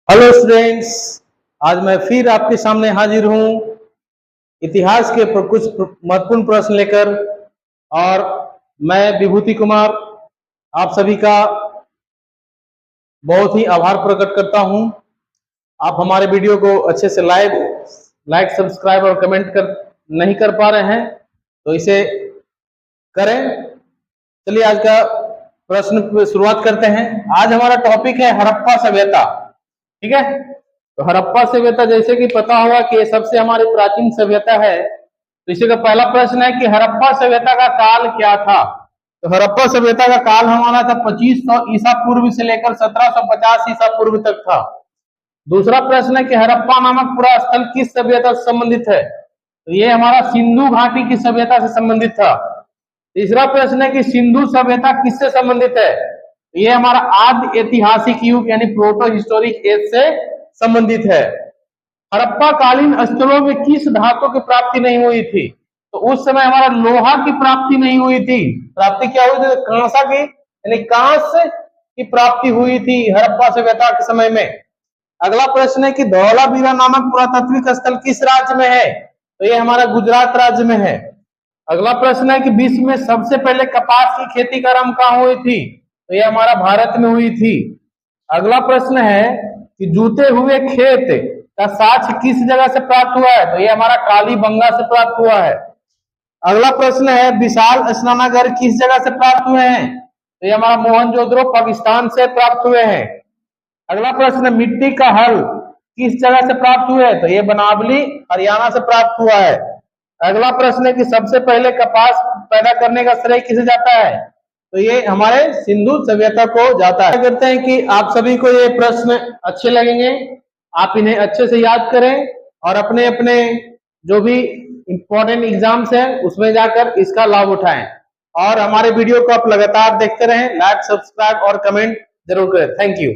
Hello students, आज मैं फिर आपके सामने हाजिर हूँ इतिहास के कुछ महत्वपूर्ण प्रश्न लेकर। और मैं विभूति कुमार आप सभी का बहुत ही आभार प्रकट करता हूँ। आप हमारे वीडियो को अच्छे से लाइक सब्सक्राइब और कमेंट नहीं कर पा रहे हैं, तो इसे करें। चलिए आज का प्रश्न पे शुरुआत करते हैं। आज हमारा टॉपिक है हड़प्पा सभ्यता। ठीक है, तो हड़प्पा सभ्यता जैसे कि पता होगा कि ये सबसे हमारी प्राचीन सभ्यता है। तो इसी का पहला प्रश्न है कि हड़प्पा सभ्यता का काल क्या था। तो हड़प्पा सभ्यता का काल हमारा था 2500 ईसा पूर्व से लेकर 1750 ईसा पूर्व तक था। दूसरा प्रश्न है कि हड़प्पा नामक पूरा स्थल किस सभ्यता से संबंधित है। तो ये हमारा सिंधु घाटी की सभ्यता से संबंधित था। तीसरा प्रश्न है कि सिंधु सभ्यता किससे संबंधित है। ये हमारा आद्य ऐतिहासिक युग यानी प्रोटो हिस्टोरिक एज से संबंधित है। हड़प्पा कालीन स्थलों में किस धातु की प्राप्ति नहीं हुई थी। तो उस समय हमारा लोहा की प्राप्ति नहीं हुई थी। प्राप्ति क्या हुई थी? कांसा की, यानी कांस्य की प्राप्ति हुई थी हड़प्पा सभ्यता के समय में। अगला प्रश्न है कि धौलावीरा नामक पुरातात्विक स्थल किस राज्य में है। तो ये हमारा गुजरात राज्य में है। अगला प्रश्न है कि विश्व में सबसे पहले कपास की खेती का आरंभ कहाँ हुई थी। तो ये हमारा भारत में हुई थी। अगला प्रश्न है कि जूते हुए खेत का साक्ष्य किस जगह से प्राप्त हुआ है। तो ये हमारा कालीबंगा से प्राप्त हुआ है। अगला प्रश्न है विशाल स्नानागार किस जगह से प्राप्त हुए हैं। तो ये हमारा मोहनजोदड़ो पाकिस्तान से प्राप्त हुए हैं। अगला प्रश्न मिट्टी का हल किस जगह से प्राप्त हुए हैं। तो ये बनावली हरियाणा से प्राप्त हुआ है। अगला प्रश्न है कि सबसे पहले कपास पैदा करने का श्रेय किसे जाता है। तो ये हमारे सिंधु सभ्यता को जाता है। करते हैं कि आप सभी को ये प्रश्न अच्छे लगेंगे, आप इन्हें अच्छे से याद करें और अपने अपने जो भी इंपॉर्टेंट एग्जाम्स हैं उसमें जाकर इसका लाभ उठाएं। और हमारे वीडियो को आप लगातार देखते रहें, लाइक सब्सक्राइब और कमेंट जरूर करें। Thank you.